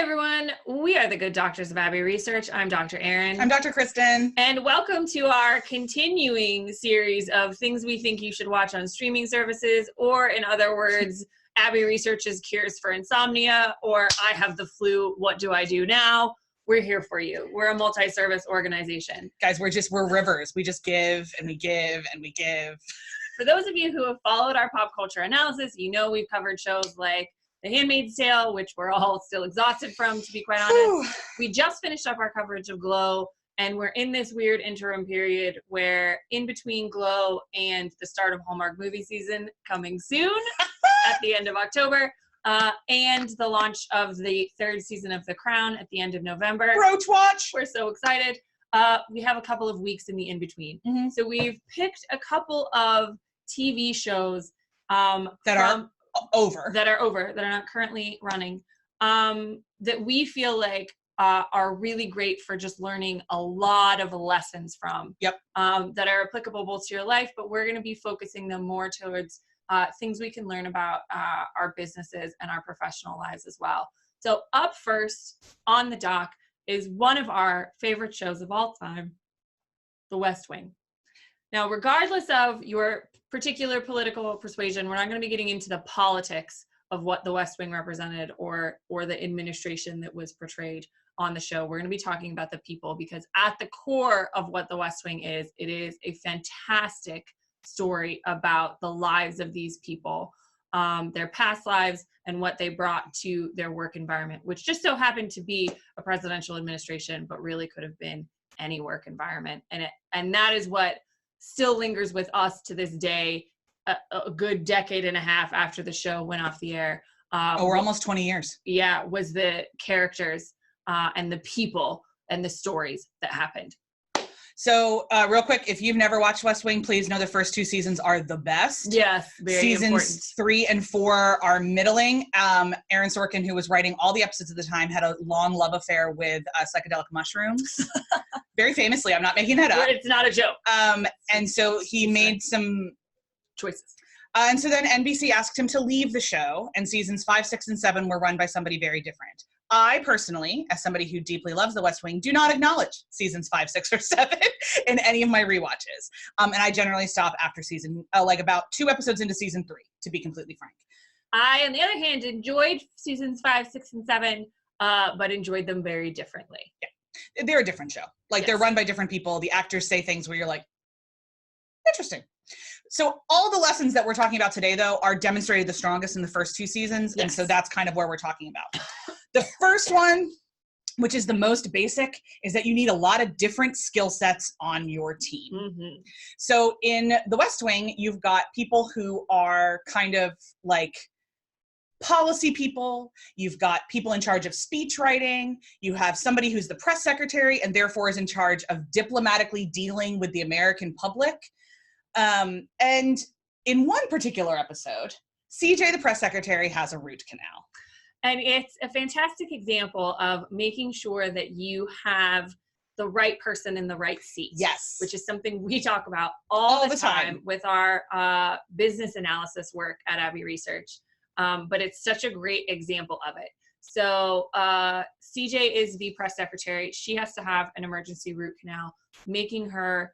everyone, we are the Good Doctors of Abbey Research. I'm Dr. Erin. I'm Dr. Kristen. And welcome to our continuing series of things we think you should watch on streaming services, or in other words, Abbey Research's Cures for Insomnia, or I have the flu, what do I do now? We're here for you. We're a multi-service organization. Guys, we're rivers. We just give and we give and we give. For those of you who have followed our pop culture analysis, you know we've covered shows like The Handmaid's Tale, which we're all still exhausted from, to be quite honest. We just finished up our coverage of Glow, and we're in this weird interim period where in between Glow and the start of Hallmark movie season coming soon at the end of October, and the launch of the third season of The Crown at the end of November. Roach Watch! We're so excited. We have a couple of weeks in the in-between. Mm-hmm. So we've picked a couple of TV shows that are not currently running, that we feel like are really great for just learning a lot of lessons from. Yep. That are applicable both to your life, but we're going to be focusing them more towards things we can learn about our businesses and our professional lives as well. So up first on the dock is one of our favorite shows of all time, The West Wing. Now, regardless of your particular political persuasion, we're not going to be getting into the politics of what the West Wing represented or the administration that was portrayed on the show. We're going to be talking about the people, because at the core of what the West Wing is, it is a fantastic story about the lives of these people, their past lives, and what they brought to their work environment, which just so happened to be a presidential administration, but really could have been any work environment. And that is what still lingers with us to this day, a good decade and a half after the show went off the air. We're almost 20 years. Yeah, was the characters and the people and the stories that happened. So real quick, if you've never watched West Wing, please know the first two seasons are the best. Yes, very Seasons important. 3 and 4 are middling. Aaron Sorkin, who was writing all the episodes at the time, had a long love affair with psychedelic mushrooms. Very famously, I'm not making that up. It's not a joke. And so he made some choices. And so then NBC asked him to leave the show, and seasons 5, 6, and 7 were run by somebody very different. I personally, as somebody who deeply loves The West Wing, do not acknowledge seasons 5, 6, or 7 in any of my rewatches. And I generally stop after like about 2 episodes into season 3, to be completely frank. I, on the other hand, enjoyed seasons 5, 6, and 7, but enjoyed them very differently. Yeah, they're a different show. Like, yes. They're run by different people. The actors say things where you're like, interesting. So all the lessons that we're talking about today, though, are demonstrated the strongest in the first 2 seasons. Yes. And so that's kind of where we're talking about. The first one, which is the most basic, is that you need a lot of different skill sets on your team. Mm-hmm. So in The West Wing, you've got people who are kind of like policy people. You've got people in charge of speech writing. You have somebody who's the press secretary and therefore is in charge of diplomatically dealing with the American public. And in one particular episode, CJ, the press secretary, has a root canal. And it's a fantastic example of making sure that you have the right person in the right seat. Yes. Which is something we talk about all the time with our business analysis work at Abbey Research. But it's such a great example of it. So CJ is the press secretary. She has to have an emergency root canal, making her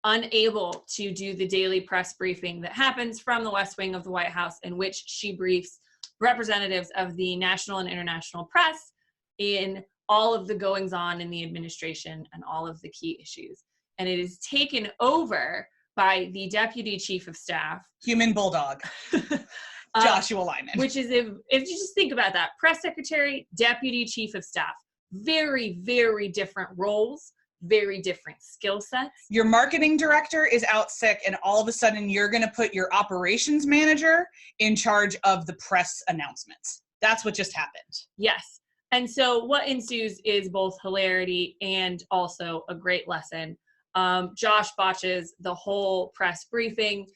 unable to do the daily press briefing that happens from the West Wing of the White House, in which she briefs representatives of the national and international press in all of the goings on in the administration and all of the key issues. And it is taken over by the deputy chief of staff. Human bulldog. Joshua Lyman. Which is, if you just think about that, press secretary, deputy chief of staff, very, very different roles, very different skill sets. Your marketing director is out sick, and all of a sudden you're going to put your operations manager in charge of the press announcements. That's what just happened. Yes. And so what ensues is both hilarity and also a great lesson. Josh botches the whole press briefing.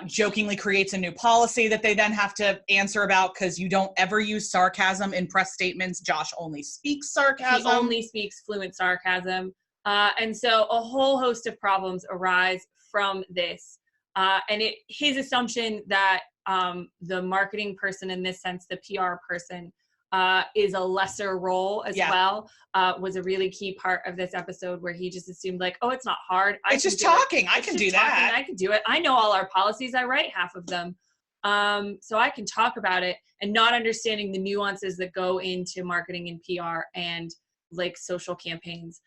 Jokingly creates a new policy that they then have to answer about, because you don't ever use sarcasm in press statements. Josh only speaks sarcasm. He only speaks fluent sarcasm. And so a whole host of problems arise from this. And his assumption that the marketing person, in this sense, the PR person, is a lesser role as Yeah. well, was a really key part of this episode, where he just assumed like, oh, it's not hard. It's just talking. I can do that. I can do it. I know all our policies. I write half of them. So I can talk about it, and not understanding the nuances that go into marketing and PR and like social campaigns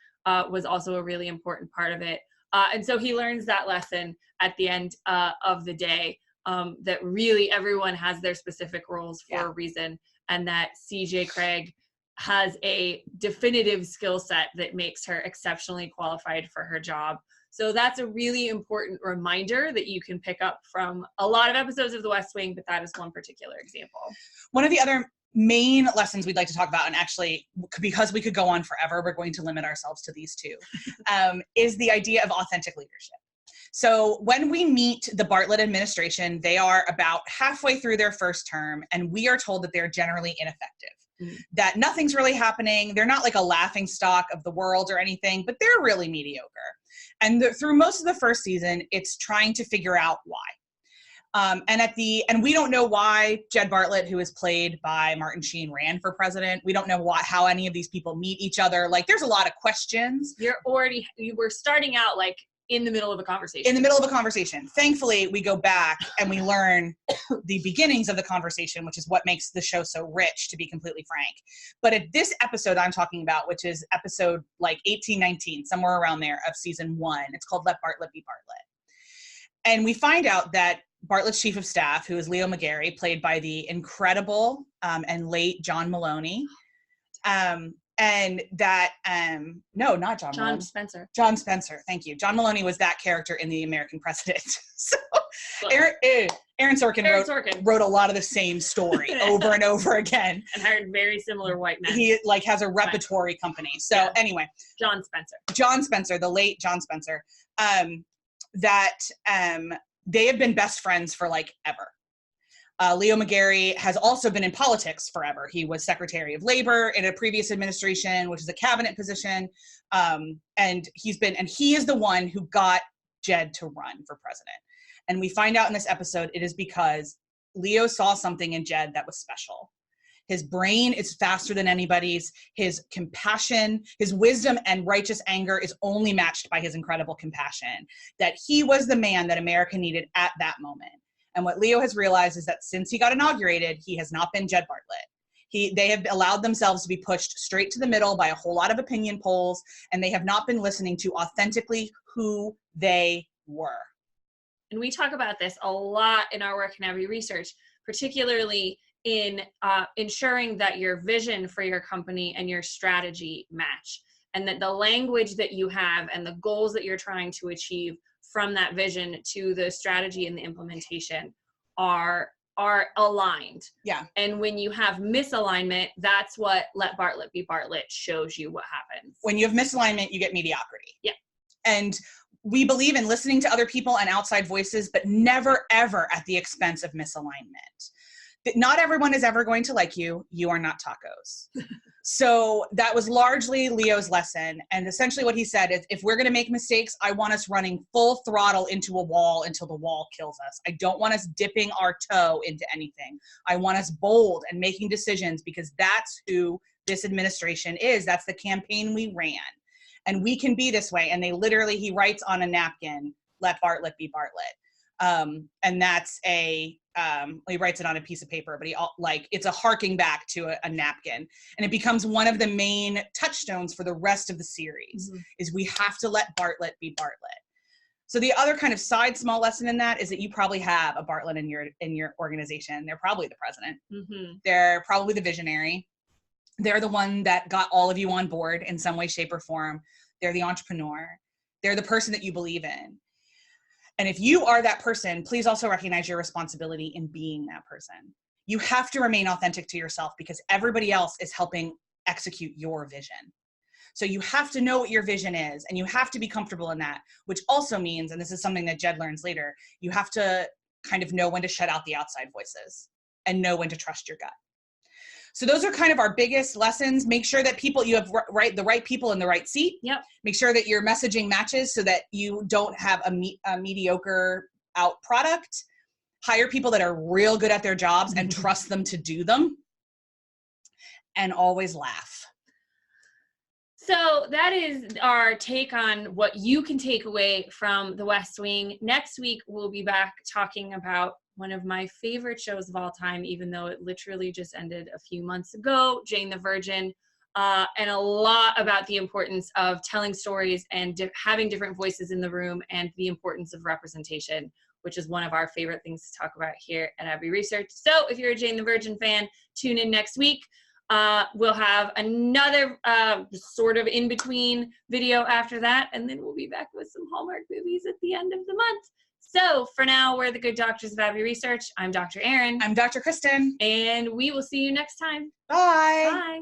was also a really important part of it. And so he learns that lesson at the end of the day, that really everyone has their specific roles for a reason, and that CJ Craig has a definitive skill set that makes her exceptionally qualified for her job. So that's a really important reminder that you can pick up from a lot of episodes of The West Wing, but that is one particular example. One of the other main lessons we'd like to talk about, and actually, because we could go on forever, we're going to limit ourselves to these two, is the idea of authentic leadership. So when we meet the Bartlett administration, they are about halfway through their first term, and we are told that they're generally ineffective, that nothing's really happening. They're not like a laughing stock of the world or anything, but they're really mediocre. And through most of the first season, it's trying to figure out why. And we don't know why Jed Bartlett, who is played by Martin Sheen, ran for president. We don't know how any of these people meet each other. Like, there's a lot of questions. You were starting out like in the middle of a conversation. In the middle of a conversation. Thankfully, we go back and we learn the beginnings of the conversation, which is what makes the show so rich, to be completely frank. But at this episode I'm talking about, which is episode like 18, 19, somewhere around there of season 1, it's called Let Bartlett Be Bartlett. And we find out that Bartlett's chief of staff, who is Leo McGarry, played by the incredible and late John Maloney, and that, no, not John Maloney. Spencer. John Spencer, thank you. John Maloney was that character in The American President. So Aaron Sorkin wrote a lot of the same story over and over again. And hired very similar white men. He like has a repertory company. So anyway. John Spencer, the late John Spencer, they have been best friends for like ever. Leo McGarry has also been in politics forever. He was Secretary of Labor in a previous administration, which is a cabinet position. And he is the one who got Jed to run for president. And we find out in this episode, it is because Leo saw something in Jed that was special. His brain is faster than anybody's. His compassion, his wisdom and righteous anger is only matched by his incredible compassion. That he was the man that America needed at that moment. And what Leo has realized is that since he got inaugurated, he has not been Jed Bartlett. They have allowed themselves to be pushed straight to the middle by a whole lot of opinion polls, and they have not been listening to authentically who they were. And we talk about this a lot in our work in Every Research, particularly in ensuring that your vision for your company and your strategy match, and that the language that you have and the goals that you're trying to achieve from that vision to the strategy and the implementation are aligned. Yeah. And when you have misalignment, that's what Let Bartlett Be Bartlett shows you what happens. When you have misalignment, you get mediocrity. Yeah. And we believe in listening to other people and outside voices, but never, ever at the expense of misalignment. That not everyone is ever going to like you. You are not tacos. So that was largely Leo's lesson. And essentially what he said is, if we're going to make mistakes, I want us running full throttle into a wall until the wall kills us. I don't want us dipping our toe into anything. I want us bold and making decisions, because that's who this administration is. That's the campaign we ran. And we can be this way. And he writes on a napkin, Let Bartlett Be Bartlett. And that's he writes it on a piece of paper, but it's a harking back to a napkin. And it becomes one of the main touchstones for the rest of the series, is we have to let Bartlett be Bartlett. So the other kind of side small lesson in that is that you probably have a Bartlett in your organization. They're probably the president. They're probably the visionary. They're the one that got all of you on board in some way, shape, or form. They're the entrepreneur. They're the person that you believe in. And if you are that person, please also recognize your responsibility in being that person. You have to remain authentic to yourself, because everybody else is helping execute your vision. So you have to know what your vision is, and you have to be comfortable in that, which also means, and this is something that Jed learns later, you have to kind of know when to shut out the outside voices and know when to trust your gut. So those are kind of our biggest lessons. Make sure that you have the right people in the right seat. Yep. Make sure that your messaging matches so that you don't have a mediocre out product. Hire people that are real good at their jobs and trust them to do them. and always laugh. So that is our take on what you can take away from The West Wing. Next week, we'll be back talking about one of my favorite shows of all time, even though it literally just ended a few months ago, Jane the Virgin, and a lot about the importance of telling stories and having different voices in the room and the importance of representation, which is one of our favorite things to talk about here at Abbey Research. So if you're a Jane the Virgin fan, tune in next week. We'll have another sort of in-between video after that, and then we'll be back with some Hallmark movies at the end of the month. So for now, we're the Good Doctors of Abbey Research. I'm Dr. Erin. I'm Dr. Kristen. And we will see you next time. Bye. Bye.